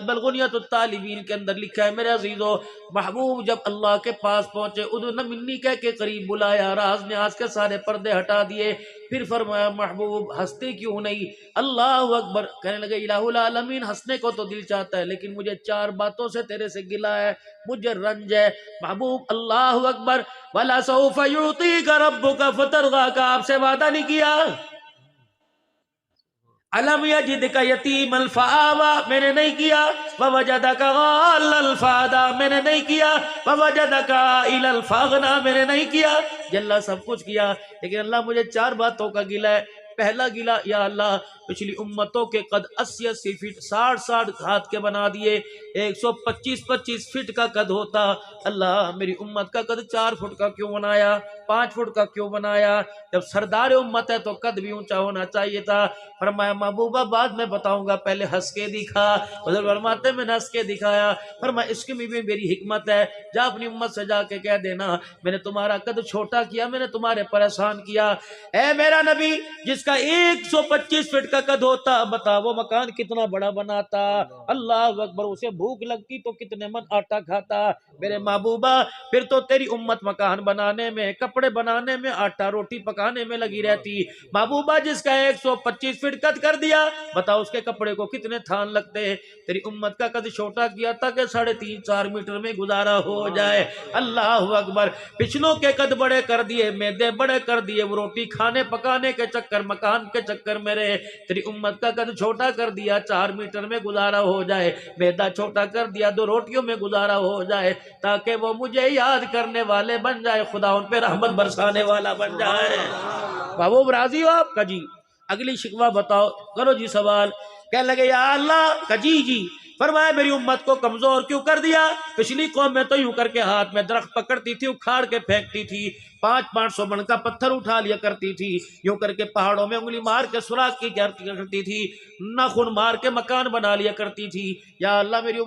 بلغنیت الطالبین کے اندر لکھا ہے میرے عزیزو، محبوب جب اللہ کے پاس پہنچے ادھر منی کہہ کے قریب بلایا، راز نیاز کے سارے پردے ہٹا دیے، پھر فرمایا محبوب ہنستے کیوں نہیں؟ اللہ اکبر، کہنے لگے الہ العالمین ہنسنے کو تو دل چاہتا ہے لیکن مجھے 4 باتوں سے تیرے سے گلا ہے، مجھے رنج ہے۔ محبوب اللہ اکبر، وَلَسَوْفَ يُعْطِيكَ رَبُّكَ فَتَرْضَىٰ کا آپ سے وعدہ نہیں کیا؟ الم یجدک یتیما فآویٰ میں نے نہیں کیا، ووجدک ضالا فہدیٰ میں نے نہیں کیا، ووجدک عائلا فاغنیٰ میں نے نہیں کیا۔ یہ اللہ سب کچھ کیا لیکن اللہ مجھے 4 باتوں کا گلہ ہے۔ پہلا گلہ، یا اللہ پچھلی امتوں کے قد 80 فٹ 60 ہاتھ کے بنا دیے، 125 فٹ کا قد ہوتا، اللہ میری امت کا قد 4 فٹ کا کیوں بنایا، 5 فٹ کا کیوں بنایا؟ جب سردار امت ہے تو قد بھی اونچا ہونا چاہیے تھا۔ فرمایا محبوبہ بعد میں بتاؤں گا، پہلے ہنس کے دکھا۔ حضور فرماتے میں نے ہنس کے دکھایا۔ فرمایا اس کی بھی میری حکمت ہے، جا اپنی امت سے جا کے کہہ دینا میں نے تمہارا قد چھوٹا کیا، میں نے تمہارے پریشان کیا۔ اے میرا نبی جس کا 125 فٹ کا قد ہوتا، بتا وہ مکان کتنا بڑا بناتا؟ اللہ اکبر، اسے بھوک لگتی تو کتنے من آٹا کھاتا؟ میرے محبوبہ پھر تو تیری امت مکان بنانے میں، کپڑے بنانے میں، آٹا روٹی پکانے میں لگی رہتی۔ محبوبہ جس کا 125 فٹ قد کر دیا، بتا اس کے کپڑے کو کتنے تھان لگتے؟ تیری امت کا قد چھوٹا کیا تاکہ 3.5-4 میٹر میں گزارا ہو جائے۔ اللہ اکبر، پچھلوں کے قد بڑے کر دیے، میدے بڑے کر دیے، وہ روٹی کھانے پکانے کے چکر، مکان کے چکر میں رہے۔ تیری امت کا قد چھوٹا کر دیا 4 میٹر میں گزارا ہو جائے، میدا چھوٹا کر دیا 2 روٹیوں میں گزارا ہو جائے، تاکہ وہ مجھے یاد کرنے والے بن جائے، خدا ان پہ رحمت برسانے والا بن جائے۔ محبوب راضی ہو آپ کا؟ جی۔ اگلی شکوہ بتاؤ، کرو جی سوال۔ کہنے لگے یا اللہ کا جی۔ فرمایا میری امت کو کمزور کیوں کر دیا؟ پچھلی قوم میں تو یوں کر کے ہاتھ میں درخت پکڑتی تھی، اکھاڑ کے پھینکتی تھی، 500 من کا پتھر اٹھا لیا کرتی تھی، یوں کر کے پہاڑوں میں انگلی مار کے سوراخ کی کرتی تھی، ناخن مار کے مکان بنا لیا کرتی تھی۔ یا اللہ میری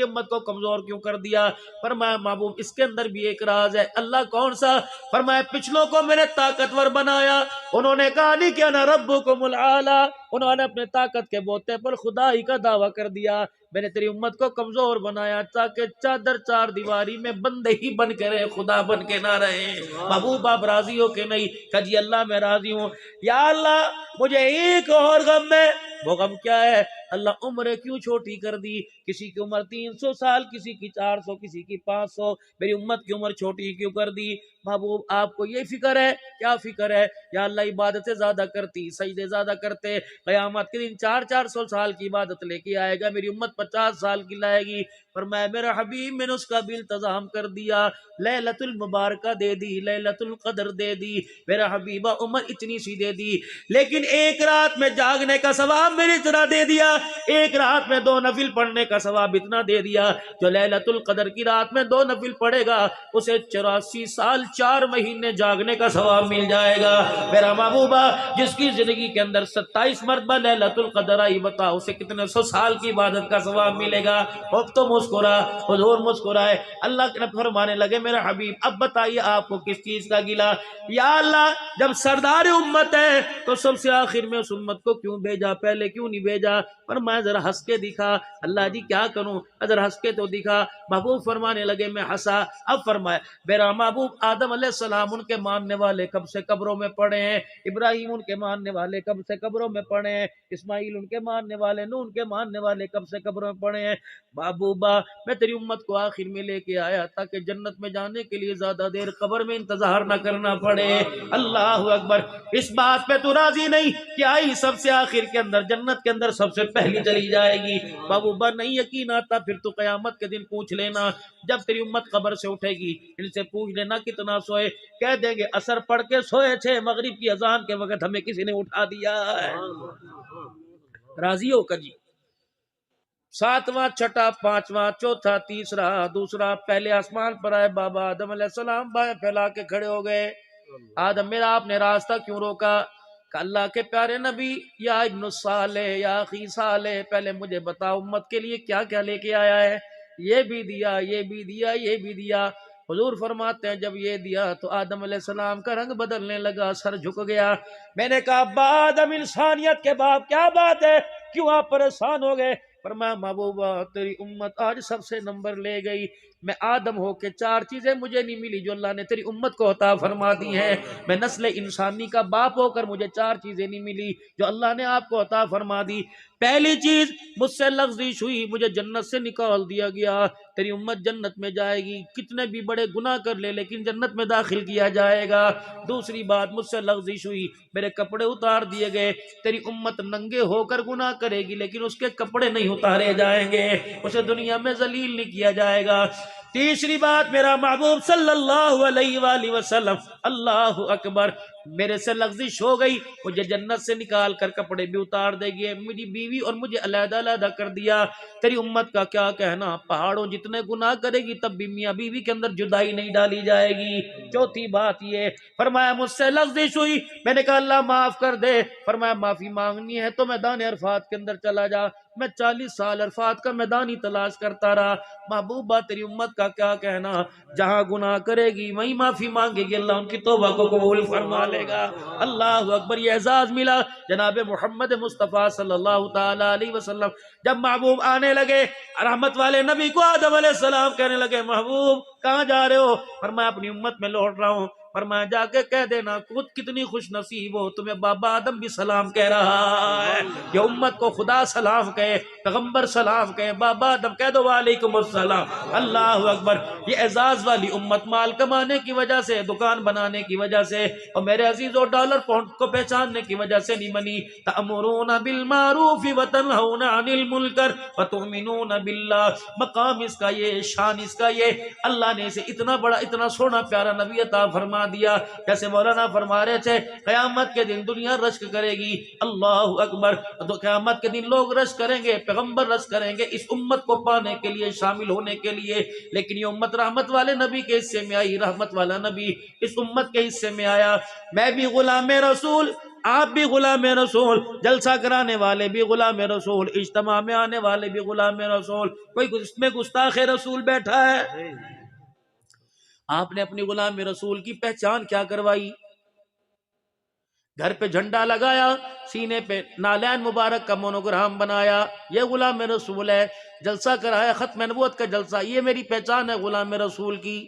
امت کو کمزور کیوں کر دیا؟ فرمایا محبوب اس کے اندر بھی ایک راز ہے۔ اللہ کون سا؟ فرمایا پچھلوں کو میں نے طاقتور بنایا، انہوں نے کہا نہیں کہ انا ربکم الاعلی، انہوں نے اپنے طاقت کے بوتے پر خدائی کا دعویٰ کر دیا۔ میں نے تیری امت کو کمزور بنایا تاکہ چادر 4 دیواری میں بندے ہی بن کے رہے، خدا بن کے نہ رہے۔ محبوب آپ راضی ہو کہ نہیں؟ کہ جی اللہ میں راضی ہوں۔ یا اللہ مجھے ایک اور غم ہے، وہ غم کیا ہے؟ اللہ عمریں کیوں چھوٹی کر دی؟ کسی کی عمر 300 سال، کسی کی 400، کسی کی 500، میری امت کی عمر چھوٹی کیوں کر دی؟ محبوب آپ کو یہ فکر ہے؟ کیا فکر ہے؟ یا اللہ عبادتیں زیادہ کرتی، سجدے زیادہ کرتے، قیامت کے دن 400 سال کی عبادت لے کے آئے گا، میری امت 50 سال کی لائے گی۔ فرمایا میرا حبیب میں نے اس کا بھی التزام کر دیا، لیلۃ المبارکہ دے دی، لیلۃ القدر دے دی، میرا حبیبہ عمر اتنی سی دے دی، لیکن ایک رات میں جاگنے کا ثواب میری اتنا دے دیا، ایک رات میں 2 نفل پڑھنے کا ثواب اتنا دے دیا، جو لیلۃ القدر کی رات میں 2 نفل پڑھے گا اسے 84 سال 4 مہینے جاگنے کا ثواب مل جائے گا۔ میرا محبوبہ جس کی زندگی کے اندر 27 مرتبہ لیلۃ القدر آئی، بتا اسے کتنے 100 سال کی عبادت کا ثواب ملے گا۔ اب تو مسکرا، حضور مسکرائے، اللہ کے نبی فرمانے لگے میرا حبیب اب بتائیے آپ کو کس چیز کا گلا؟ یا اللہ جب سردار امت ہے تو سب سے آخر میں اس امت کو کیوں بھیجا، پہلے کیوں نہیں بھیجا؟ فرمایا ذرا ہنس کے دکھا۔ اللہ جی کیا کروں؟ ذرا ہنس کے تو دکھا۔ محبوب فرمانے لگے میں ہنسا۔ اب فرمایا میرا محبوب آدم علیہ السلام ان کے ماننے والے کب سے قبروں میں پڑے ہیں، ابراہیم ان کے ماننے والے کب سے قبروں میں پڑے ہیں، اسماعیل ان کے ماننے والے، نوح ان کے ماننے والے کب سے قبروں میں پڑے ہیں۔ محبوبہ میں تیری امت کو آخر میں لے کے آیا تاکہ جنت میں جانے کے لیے زیادہ دیر قبر میں انتظار نہ کرنا پڑے۔ اللہ اکبر، اس بات پہ تو راضی نہیں کہ آئی سب سے آخر کے اندر، جنت کے اندر سب سے پہلی چلی جائے گی؟ محبوبہ نہیں یقین آتا پھر تو قیامت کے دن پوچھ لینا، جب تیری امت قبر سے اٹھے گی ان سے پوچھ لینا کتنا سوئے، کہہ دیں گے اثر پڑھ کے سوئے تھے، مغرب کی اذان کے وقت ہمیں کسی نے اٹھا دیا ہے۔ راضی ہو کا جی؟ 7واں، 6واں، 5واں، 4تھا، تیسرا، دوسرا، پہلے آسمان پر آئے بابا آدم علیہ السلام بائیں پھیلا کے کھڑے ہو گئے۔ آدم میرا آپ نے راستہ کیوں روکا؟ کہ اللہ کے پیارے نبی یا ابن الصالح یا اخی صالح پہلے مجھے بتا امت کے لیے کیا کیا لے کے آیا ہے؟ یہ بھی دیا، یہ بھی دیا، یہ بھی دیا۔ حضور فرماتے ہیں جب یہ دیا تو آدم علیہ السلام کا رنگ بدلنے لگا، سر جھک گیا۔ میں نے کہا ابا آدم انسانیت کے باپ کیا بات ہے، کیوں آپ پریشان ہو گئے؟ فرمایا محبوبہ تیری امت آج سب سے نمبر لے گئی، میں آدم ہو کے 4 چیزیں مجھے نہیں ملی جو اللہ نے تیری امت کو عطا فرما دی ہیں، میں نسل انسانی کا باپ ہو کر مجھے 4 چیزیں نہیں ملی جو اللہ نے آپ کو عطا فرما دی۔ پہلی چیز مجھ سے لغزش ہوئی، مجھے جنت سے نکال دیا گیا، تیری امت جنت میں جائے گی، کتنے بھی بڑے گناہ کر لے لیکن جنت میں داخل کیا جائے گا۔ دوسری بات مجھ سے لغزش ہوئی، میرے کپڑے اتار دیے گئے، تیری امت ننگے ہو کر گناہ کرے گی لیکن اس کے کپڑے نہیں اتارے جائیں گے، اسے دنیا میں ذلیل نہیں کیا جائے گا۔ تیسری بات میرا محبوب صلی اللہ علیہ وآلہ وسلم، اللہ اکبر، میرے سے لغزش ہو گئی، مجھے جنت سے نکال کر کپڑے بھی اتار دے گی، میری بیوی اور مجھے علیحدہ علیحدہ کر دیا، تیری امت کا کیا کہنا، پہاڑوں جتنے گناہ کرے گی تب بھی میاں بیوی کے اندر جدائی نہیں ڈالی جائے گی۔ چوتھی بات یہ، فرمایا مجھ سے لغزش ہوئی، میں نے کہا اللہ معاف کر دے، فرمایا معافی مانگنی ہے تو میدان عرفات کے اندر چلا جا، میں 40 سال عرفات کا میدانی تلاش کرتا رہا، محبوبہ تیری امت کا کیا کہنا، جہاں گناہ کرے گی وہیں معافی مانگے گی، اللہ ان کی توبہ کو قبول فرما لے گا۔ اللہ اکبر، یہ اعزاز ملا جناب محمد مصطفیٰ صلی اللہ تعالی علیہ وسلم۔ جب محبوب آنے لگے، رحمت والے نبی کو آدم علیہ السلام کہنے لگے محبوب کہاں جا رہے ہو؟ فرمایا اپنی امت میں لوٹ رہا ہوں، فرمایا جا کے کہہ دینا خود کتنی خوش نصیب ہو، تمہیں بابا آدم بھی سلام کہہ رہا ہے، یہ امت کو خدا سلام کہے، پیغمبر سلام کہے، بابا آدم کہہ دو وعلیکم السلام۔ اللہ اکبر، یہ اعزاز والی امت مال کمانے کی وجہ سے، دکان بنانے کی وجہ سے اور میرے عزیزوں ڈالر پاؤنڈ کو پہچاننے کی وجہ سے نہیں بنی۔ تأمرون بالمعروف وتنہون عن المنکر وتؤمنون باللہ، مقام اس کا یہ، شان اس کا یہ، اللہ نے اسے اتنا بڑا اتنا سونا پیارا نبی عطا فرما دیا۔ جیسے مولانا فرما رہے تھے قیامت کے دن دنیا رشک کرے گی، اللہ اکبر، تو قیامت کے دن لوگ رشک کریں گے، پیغمبر رشک کریں گے اس امت کو پانے کے لیے، شامل ہونے کے لیے، لیکن یہ امت رحمت والے نبی کے حصے میں آئی، رحمت والا نبی اس امت کے حصے میں آیا۔ میں بھی غلام رسول، آپ بھی غلام رسول، جلسہ کرانے والے بھی غلام رسول، اجتماع میں آنے والے بھی غلام رسول، کوئی اس میں گستاخ رسول بیٹھا ہے؟ آپ نے اپنی غلام رسول کی پہچان کیا کروائی؟ گھر پہ جھنڈا لگایا، سینے پہ نالین مبارک کا مونوگرام بنایا، یہ غلام رسول ہے، جلسہ کرایا ختم نبوت کا جلسہ، یہ میری پہچان ہے غلام رسول کی،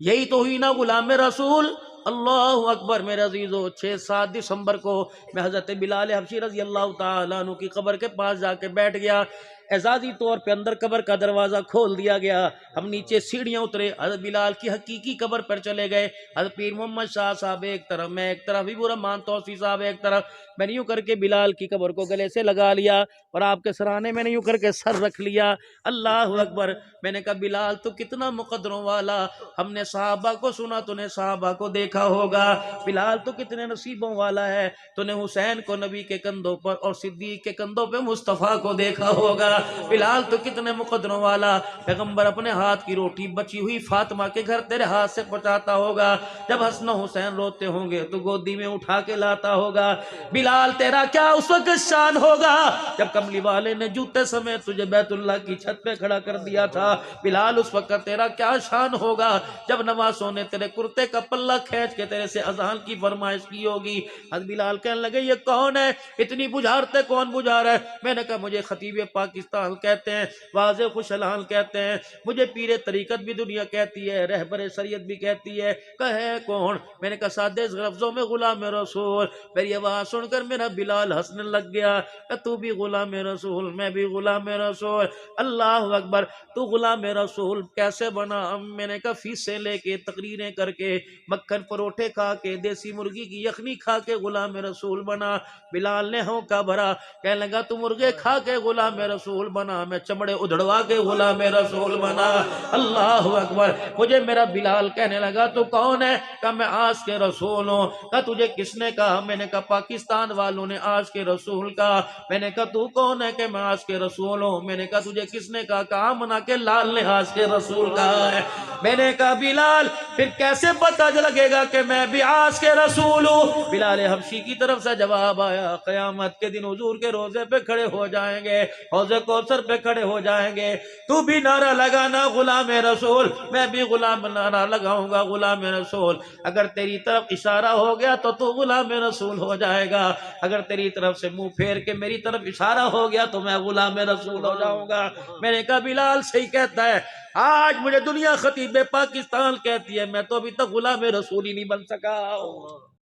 یہی تو ہوئی نا غلام رسول۔ اللہ اکبر میرے عزیزو، 6-7 دسمبر کو میں حضرت بلال حبشی رضی اللہ تعالیٰ عنہ کی قبر کے پاس جا کے بیٹھ گیا، اعزازی طور پہ اندر قبر کا دروازہ کھول دیا گیا، ہم نیچے سیڑھیاں اترے، حضرت بلال کی حقیقی قبر پر چلے گئے، حضرت پیر محمد شاہ صاحب ایک طرف، میں ایک طرف، حبیب الرحمان توسی صاحب ایک طرف، میں نے یوں کر کے بلال کی قبر کو گلے سے لگا لیا اور آپ کے سرانے میں نے یوں کر کے سر رکھ لیا۔ اللہ اکبر، میں نے کہا بلال تو کتنا مقدروں والا، ہم نے صحابہ کو سنا، تو نے صحابہ کو دیکھا ہوگا، بلال تو کتنے نصیبوں والا ہے، تو نے حسین کو نبی کے کندھوں پر اور صدیق کے کندھوں پہ مصطفیٰ کو دیکھا ہوگا، بلال تو کتنے مقدروں والا، پیغمبر اپنے ہاتھ کی روٹی بچی ہوئی فاطمہ کے گھر تیرے ہاتھ سے پہنچاتا ہوگا، جب حسن و حسین روتے ہوں گے تو گودی میں اٹھا کے لاتا ہوگا، بلال تیرا کیا اس وقت شان ہوگا جب کملی والے نے جوتے سمیت تجھے بیت اللہ کی چھت پہ کھڑا کر دیا تھا، بلال اس وقت تیرا کیا شان ہوگا جب نواسوں نے تیرے کرتے کا پلہ کھینچ کے تیرے سے اذان کی فرمائش کی ہوگی۔ حضرت بلال کہنے لگے یہ کون ہے، اتنی بجھارتے کون بجھار ہے؟ میں نے کہا مجھے خطیب پاکستان کہتے ہیں، واضح خوشحال کہتے ہیں، مجھے پیر طریقت بھی دنیا کہتی ہے، رہبر شریعت بھی کہتی ہے، کہے کون؟ میں نے کہا سادے لفظوں میں غلام رسول۔ میری آواز سن کر میرا بلال ہنسنے لگ گیا کہ تو بھی غلام رسول، میں بھی غلام رسول۔ اللہ اکبر، تو غلام رسول کیسے بنا؟ میں نے کہا فیسیں لے کے، تقریریں کر کے، مکھن پروٹھے کھا کے، دیسی مرغی کی یخنی کھا کے غلام رسول بنا۔ بلال نے ہونکا بھرا، کہنے لگا تو مرغے کھا کے غلام رسول بنا، میں چمڑے ادھڑوا کے غلام رسول بنا۔ اللہ اکبر، مجھے میرا بلال کہنے لگا تو کون ہے؟ کہا میں آج کے رسول ہوں۔ کہا تجھے کس نے کہا؟ میں نے کہا پاکستان والوں نے آج کے رسول کہا۔ میں نے کہا تو کون ہے؟ کہ میں آج کے رسول ہوں۔ میں نے کہا تجھے کس نے کہا؟ کہا منا کے لال نے آج کے رسول کہا ہے۔ میں نے کہا بلال پھر کیسے پتہ لگے گا کہ میں بھی آج کے رسول ہوں؟ بلال حبشی کی طرف سے جواب آیا، قیامت کے دن حضور کے روزے پہ کھڑے ہو جائیں گے، حوض کوثر پہ کھڑے ہو جائیں گے. تو بھی نعرہ لگانا غلام رسول, میں بھی غلام نعرہ لگاؤں گا غلام رسول. اگر تیری طرف اشارہ ہو گیا تو غلام رسول ہو جائے گا, اگر تیری طرف سے منہ پھیر کے میری طرف اشارہ ہو گیا تو میں غلام رسول ہو جاؤں گا. میں نے کہا بلال صحیح کہتا ہے, آج مجھے دنیا خطیب پاکستان کہتی ہے, میں تو ابھی تک غلام رسول ہی نہیں بن سکا.